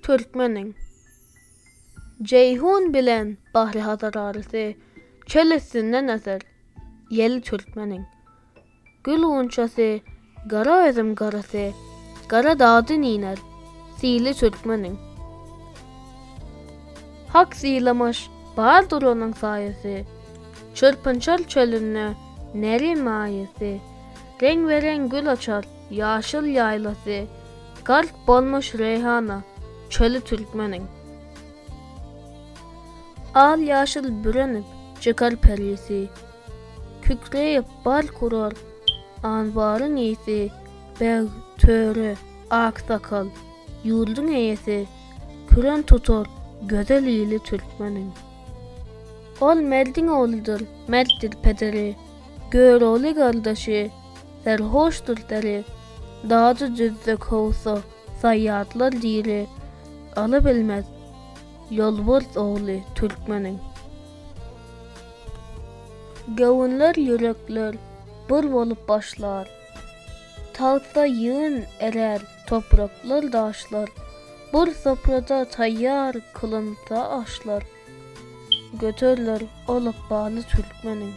Türkmenin. Ceyhun bilen bahri hadararısı, çelesinden eser, yeli Türkmenin. Gül unçası, gara özüm garası, gara dağdın iner, sili Türkmenin. Hak silamış, bardır onun sayesi, çırpınçal çölünü, neri mayesi, renk veren gül açar, yaşıl yaylası, gark bolmuş reyhana, çölü Türkmenin. Al yaşıl bürünüp çıkar perisi, kükreyip bal kurar, anbarın iyisi, beğ törü, aksakal, yuldun eyesi, küren tutar, gözel iyili Türkmenin. Ol meldin oğludur, melttir pederi, gör oğlu kardeşi, serhoştur deri, dağcı cüzdük olsa, sayyatlar diri, alabilmez, yolburs oğlu Türkmenin. Gavunlar yürekler, bir bolup başlar, tağda yığın erer, topraklar daşlar, bir sofrada tayyar kılınsa aşlar, götürler olup bağlı Türkmenin.